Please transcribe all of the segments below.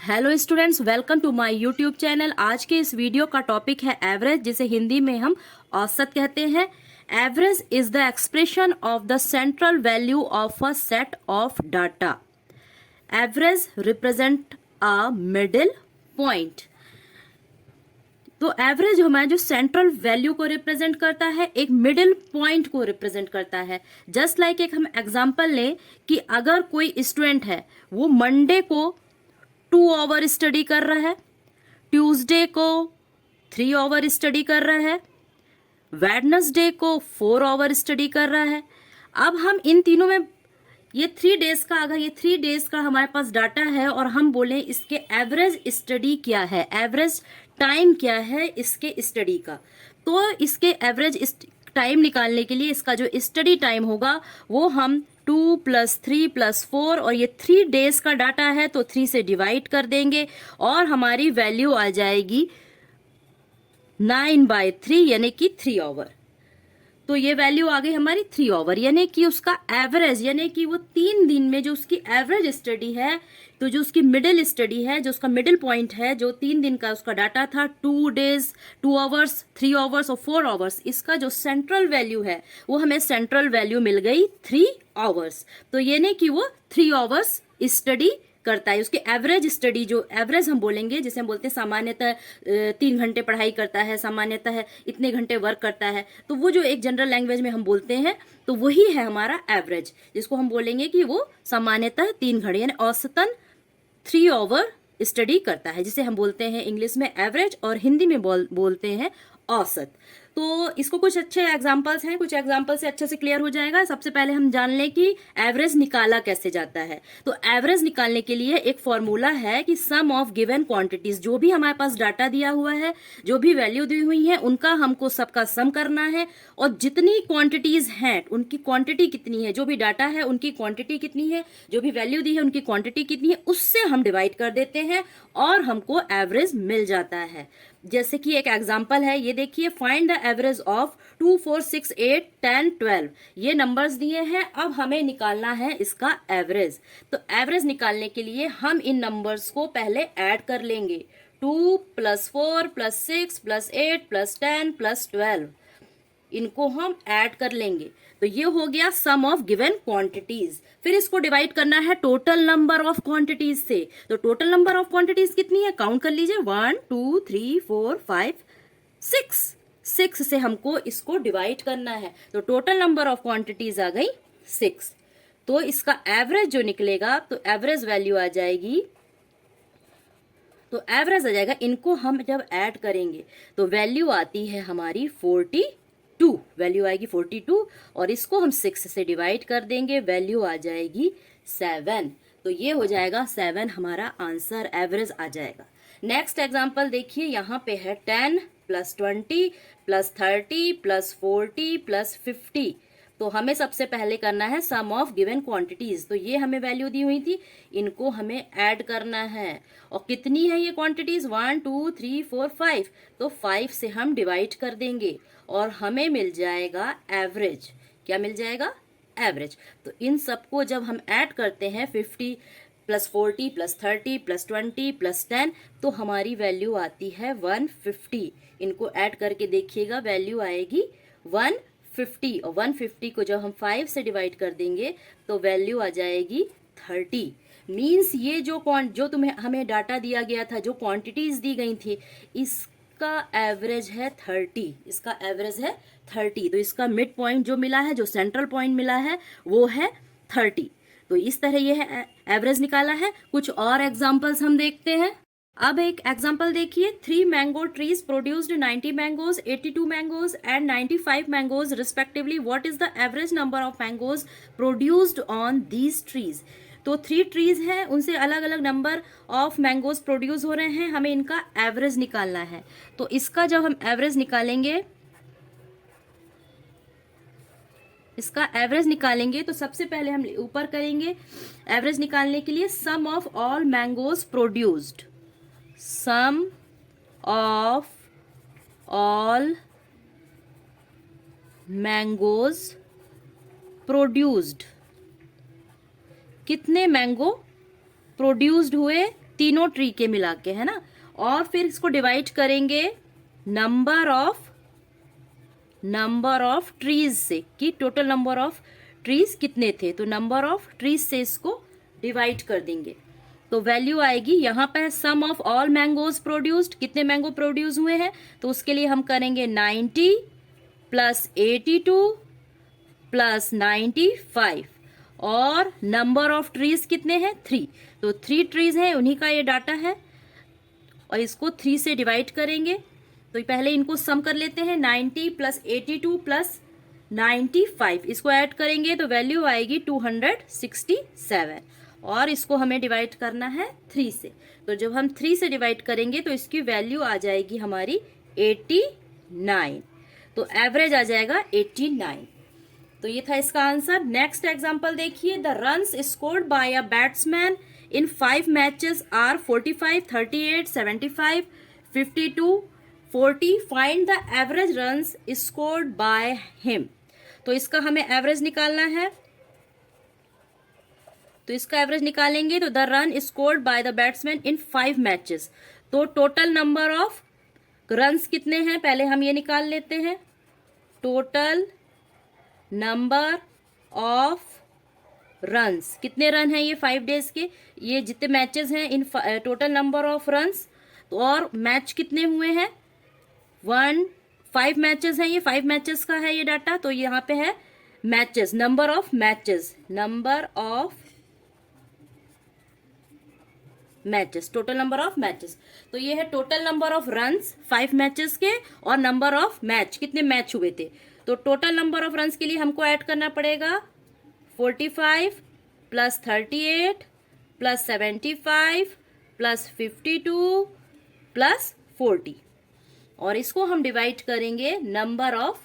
Hello students, welcome to my YouTube channel. आज के इस वीडियो का टॉपिक है एवरेज, जिसे हिंदी में हम औसत कहते हैं। Average is the expression of the central value of a set of data. Average represent a middle point. तो एवरेज हमारा जो सेंट्रल वैल्यू को रिप्रेजेंट करता है, एक मिडिल पॉइंट को रिप्रेजेंट करता है। जस्ट लाइक एक हम एग्जांपल लें कि अगर कोई स्टूडेंट है, वो मंडे को 2 आवर स्टडी कर रहा है, ट्यूसडे को 3 आवर स्टडी कर रहा है, वेडनेसडे को 4 आवर स्टडी कर रहा है। अब हम इन तीनों में ये 3 डेज का, अगर ये 3 डेज का हमारे पास डाटा है और हम बोले इसके एवरेज स्टडी क्या है, एवरेज टाइम क्या है इसके स्टडी का, तो इसके एवरेज टाइम निकालने के लिए इसका जो स्टडी टाइम होगा वो हम 2 + 3 + 4, और ये 3 डेज का डाटा है तो 3 से डिवाइड कर देंगे और हमारी वैल्यू आ जाएगी 9/3 यानी कि 3 आवर। तो ये वैल्यू आ गई हमारी 3 आवर, यानी कि उसका एवरेज, यानी कि वो 3 दिन में जो उसकी एवरेज स्टडी है, तो जो उसकी मिडिल स्टडी है, जो उसका मिडिल पॉइंट है, जो 3 दिन का उसका डाटा था, 2 डेज, 2 आवर्स, 3 आवर्स और 4 आवर्स, इसका जो सेंट्रल वैल्यू है वो हमें सेंट्रल वैल्यू मिल गई 3 आवर्स। तो यानी कि वो 3 आवर्स स्टडी करता है। उसके एवरेज स्टडी, जो एवरेज हम बोलेंगे, जिसे हम बोलते हैं सामान्यतः 3 घंटे पढ़ाई करता है, सामान्यतः इतने घंटे वर्क करता है, तो वो जो एक जनरल लैंग्वेज में हम बोलते हैं, तो वही है हमारा एवरेज, जिसको हम बोलेंगे कि वो सामान्यतः 3 घंटे यानी औसतन 3 आवर स्टडी करता है, जिसे हम बोलते हैं इंग्लिश में एवरेज और हिंदी में बोलते हैं औसत। तो इसको कुछ अच्छे एग्जांपल्स हैं, कुछ एग्जांपल से अच्छे से क्लियर हो जाएगा। सबसे पहले हम जान लें कि एवरेज निकाला कैसे जाता है। तो एवरेज निकालने के लिए एक फॉर्मूला है कि सम ऑफ गिवन क्वांटिटीज, जो भी हमारे पास डाटा दिया हुआ है, जो भी वैल्यू दी हुई है, उनका हमको सबका सम करना है, और जितनी क्वांटिटीज हैं उनकी क्वांटिटी कितनी है, जो भी डाटा है उनकी क्वांटिटी कितनी है, जो भी वैल्यू दी है उनकी क्वांटिटी कितनी है, उससे हम डिवाइड कर देते हैं और हमको एवरेज मिल जाता है। जैसे कि एक एग्जांपल है, ये देखिए, फाइंड द एवरेज ऑफ 2, 4, 6, 8, 10, 12, ये नंबर्स दिए हैं। अब हमें निकालना है इसका एवरेज। तो एवरेज निकालने के लिए हम इन नंबर्स को पहले ऐड कर लेंगे। 2 + 4 + 6 + 8 + 10 + 12, इनको हम ऐड कर लेंगे। तो ये हो गया सम ऑफ गिवन क्वांटिटीज। फिर इसको डिवाइड करना है टोटल नंबर ऑफ क्वांटिटीज से। तो टोटल नंबर ऑफ क्वांटिटीज कितनी है, काउंट कर लीजिए, 1 2 3 4 5 6 से हमको इसको डिवाइड करना है। तो टोटल नंबर ऑफ क्वांटिटीज आ गई 6। तो इसका एवरेज जो निकलेगा, तो एवरेज वैल्यू आ जाएगी, तो एवरेज आ जाएगा, इनको हम जब ऐड करेंगे तो वैल्यू आती है हमारी 42, वैल्यू आएगी 42, और इसको हम 6 से डिवाइड कर देंगे, वैल्यू आ जाएगी 7। तो ये हो जाएगा 7 हमारा आंसर, एवरेज आ जाएगा। नेक्स्ट एग्जांपल देखिए, यहाँ पे है 10 + 20 + 30 + 40 + 50। तो हमें सबसे पहले करना है सम ऑफ गिवन क्वांटिटीज। तो ये हमें वैल्यू दी हुई थी, इनको हमें ऐड करना है। और कितनी है ये क्वांटिटीज, 1 2 3 4 5, तो 5 से हम डिवाइड कर देंगे और हमें मिल जाएगा एवरेज। क्या मिल जाएगा, एवरेज। तो इन सबको जब हम ऐड करते हैं, 50 + 40 + 30 + 20 + 10, तो हमारी वैल्यू आती है 150। इनको ऐड करके देखिएगा, वैल्यू आएगी 150, और 150 को जब हम 5 से डिवाइड कर देंगे तो वैल्यू आ जाएगी 30। मीन्स ये जो तुम्हें हमें डाटा दिया गया था, जो क्वांटिटीज दी गई थी, इसका एवरेज है 30, इसका एवरेज है 30। तो इसका मिड पॉइंट जो मिला है, जो सेंट्रल पॉइंट मिला है, वो है 30। तो इस तरह ये है एवरेज निकाला है। कुछ और एग्जांपल्स हम देखते हैं। अब एक एग्जांपल देखिए, 3 mango trees produced 90 mangoes, 82 mangoes and 95 mangoes respectively. What is the average number of mangoes produced on these trees. तो 3 ट्रीज हैं, उनसे अलग अलग नंबर ऑफ मैंगोज प्रोड्यूस हो रहे हैं, हमें इनका एवरेज निकालना है। तो इसका जब हम एवरेज निकालेंगे, तो सबसे पहले हम ऊपर करेंगे एवरेज निकालने के लिए sum of all mangoes produced, sum of all mangoes produced, कितने मैंगो प्रोड्यूस्ड हुए तीनों ट्री के मिला के, है ना। और फिर इसको डिवाइड करेंगे नंबर ऑफ ट्रीज से, कि टोटल नंबर ऑफ ट्रीज कितने थे, तो नंबर ऑफ ट्रीज से इसको डिवाइड कर देंगे। तो वैल्यू आएगी यहाँ पे सम ऑफ ऑल मैंगोज प्रोड्यूस्ड, कितने मैंगो प्रोड्यूस हुए हैं, तो उसके लिए हम करेंगे 90 प्लस 82 प्लस 95, और नंबर ऑफ ट्रीज कितने हैं 3, तो 3 ट्रीज हैं, उन्हीं का ये डाटा है, और इसको 3 से डिवाइड करेंगे। तो पहले इनको सम कर लेते हैं, 90 प्लस 82 प्लस 95, इसको ऐड करेंगे तो वैल्यू आएगी 267, और इसको हमें डिवाइड करना है 3 से। तो जब हम 3 से डिवाइड करेंगे तो इसकी वैल्यू आ जाएगी हमारी 89, तो एवरेज आ जाएगा 89। तो ये था इसका आंसर। नेक्स्ट एग्जांपल देखिए, the runs scored by a batsman in 5 matches are 45, 38, 75, 52, 40, find the average runs scored by him. तो इसका हमें एवरेज निकालना है, तो इसका एवरेज निकालेंगे तो the run scored by the batsman in 5 matches, तो टोटल नंबर ऑफ रन्स कितने हैं पहले हम ये निकाल लेते हैं। टोटल नंबर ऑफ रन्स, कितने रन हैं ये 5 डेज के, ये जितने मैचेस हैं in total number of runs, तो और मैच कितने हुए हैं 5 मैचेस हैं, ये 5 मैचेस का है ये डाटा। तो यहाँ पे है matches, number of matches, total number of matches. तो ये है total number of runs 5 matches के, और नंबर ऑफ मैच, कितने मैच हुए थे। तो टोटल नंबर ऑफ रन्स के लिए हमको ऐड करना पड़ेगा 45 प्लस 38 प्लस 75 प्लस 52 प्लस 40, और इसको हम डिवाइड करेंगे नंबर ऑफ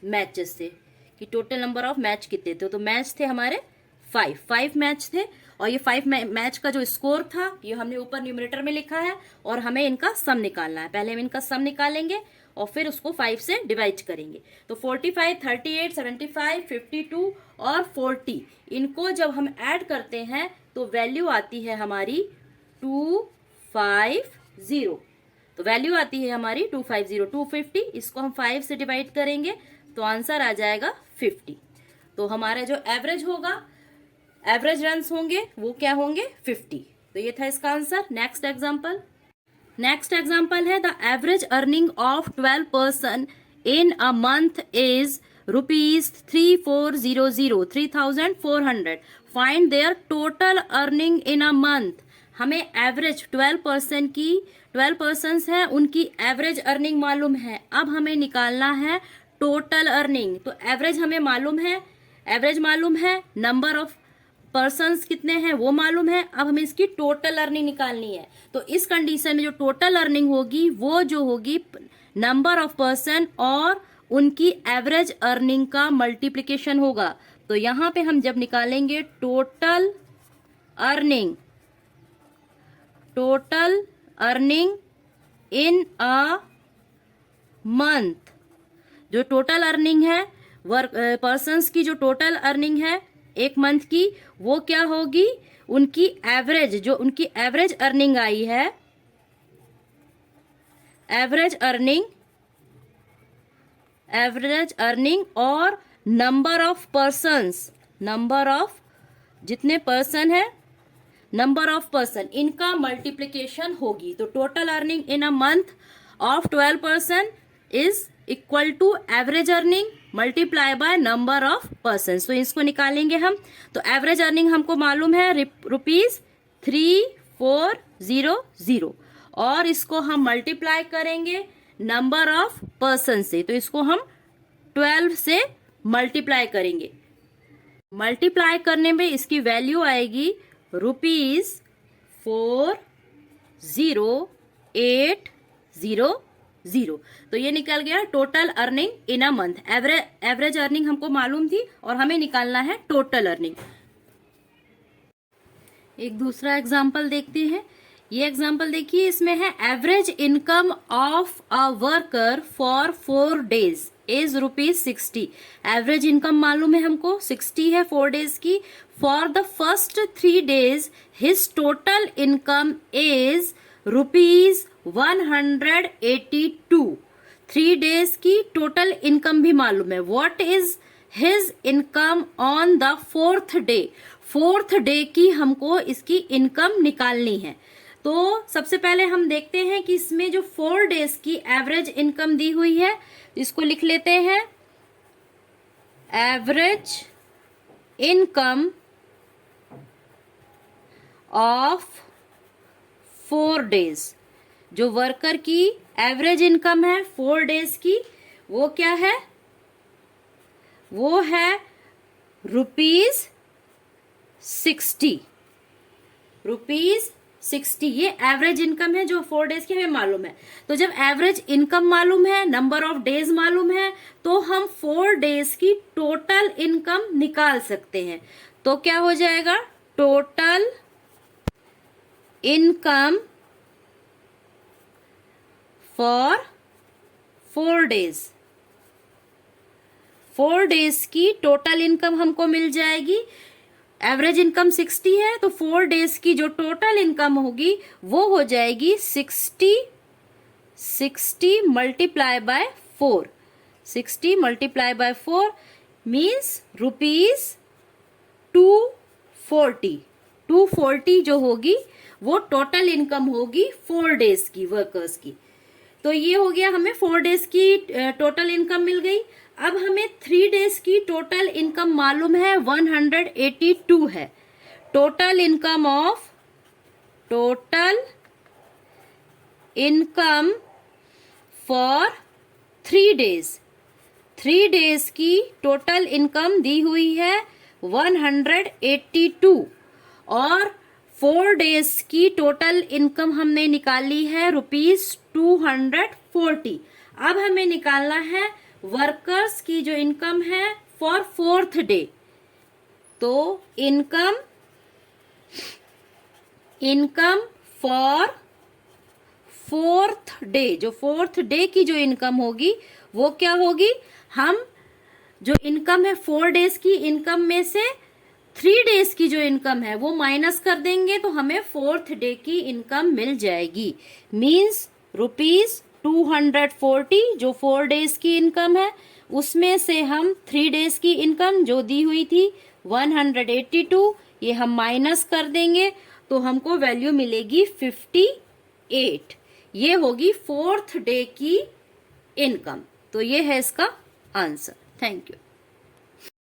मैचेस से, कि टोटल नंबर ऑफ मैच कितने थे। तो मैच थे हमारे 5 मैच थे, और ये 5 मैच का जो स्कोर था ये हमने ऊपर न्यूमरेटर में लिखा है, और हमें इनका सम निकालना है। पहले हम इनका सम निकालेंगे और फिर उसको 5 से डिवाइड करेंगे। तो 45, 38, 75, 52 और 40, इनको जब हम ऐड करते हैं तो वैल्यू आती है हमारी 250। तो वैल्यू आती है हमारी 250, 250, इसको हम 5 से डिवाइड करेंगे तो आंसर आ जाएगा 50। तो हमारा जो एवरेज होगा, एवरेज रन्स होंगे वो क्या होंगे 50। तो ये था इसका आंसर। नेक्स्ट एग्जाम्पल है, the average earning of 12 person in a month is ₹3400, 3400। Find their total earning in a month. हमें एवरेज 12 पर्सन है, उनकी एवरेज अर्निंग मालूम है। अब हमें निकालना है टोटल अर्निंग। तो एवरेज हमें मालूम है, नंबर ऑफ पर्सन्स कितने हैं वो मालूम है। अब हमें इसकी टोटल अर्निंग निकालनी है। तो इस कंडीशन में जो टोटल अर्निंग होगी वो जो होगी नंबर ऑफ पर्सन और उनकी एवरेज अर्निंग का मल्टीप्लिकेशन होगा। तो यहां पे हम जब निकालेंगे total earning in a month, जो टोटल अर्निंग है पर्सन्स की, जो टोटल अर्निंग है एक मंथ की, वो क्या होगी उनकी एवरेज, जो उनकी एवरेज अर्निंग आई है, एवरेज अर्निंग और number of persons, number of जितने पर्सन है, नंबर ऑफ पर्सन, इनका मल्टीप्लिकेशन होगी। तो total earning in a month of 12 person is equal to average earning multiply by number of person. तो इसको निकालेंगे हम। तो एवरेज अर्निंग हमको मालूम है ₹3400, और इसको हम मल्टीप्लाई करेंगे नंबर ऑफ पर्सन से। तो इसको हम 12 से मल्टीप्लाई करेंगे। मल्टीप्लाई करने में इसकी वैल्यू आएगी ₹4800। तो ये निकल गया total earning in a month. Average earning हमको मालूम थी और हमें निकालना है टोटल अर्निंग। एक दूसरा एग्जांपल देखते हैं। ये एग्जांपल देखिए, इसमें है average income of a worker for 4 days is ₹60। Average income मालूम है हमको 60 है 4 डेज की। For the first 3 days his total income is ₹182। 3 days की टोटल इनकम भी मालूम है। What is his income on the 4th day? 4th day की हमको इसकी इनकम निकालनी है। तो सबसे पहले हम देखते हैं कि इसमें जो 4 days की एवरेज इनकम दी हुई है, इसको लिख लेते हैं एवरेज इनकम ऑफ 4 days। जो वर्कर की एवरेज इनकम है 4 days की, वो क्या है? वो है ₹60। ₹60 ये एवरेज इनकम है जो 4 days की हमें मालूम है। तो जब एवरेज इनकम मालूम है, नंबर ऑफ डेज मालूम है, तो हम 4 days की टोटल इनकम निकाल सकते हैं। तो क्या हो जाएगा? Total income for 4 days। 4 days की टोटल इनकम हमको मिल जाएगी। एवरेज इनकम 60 है, तो 4 days की जो टोटल इनकम होगी वो हो जाएगी 60 multiply by 4। 60 multiply by 4 means ₹240। 240 जो होगी वो टोटल इनकम होगी 4 days की वर्कर्स की। तो ये हो गया, हमें 4 days की टोटल इनकम मिल गई। अब हमें 3 days की टोटल इनकम मालूम है 182 है। Total income for 3 days। 3 days की टोटल इनकम दी हुई है 182 और 4 days की टोटल इनकम हमने निकाली है ₹240। अब हमें निकालना है वर्कर्स की जो इनकम है फॉर 4th day। तो इनकम फॉर 4th day, जो 4th day की जो इनकम होगी वो क्या होगी? हम जो इनकम है 4 days की इनकम में से 3 days की जो इनकम है वो माइनस कर देंगे, तो हमें 4th day की इनकम मिल जाएगी। मीन्स ₹240 जो 4 days की इनकम है, उसमें से हम 3 days की इनकम जो दी हुई थी 182, ये हम माइनस कर देंगे तो हमको वैल्यू मिलेगी 58। ये होगी 4th day की इनकम। तो ये है इसका आंसर। Thank you.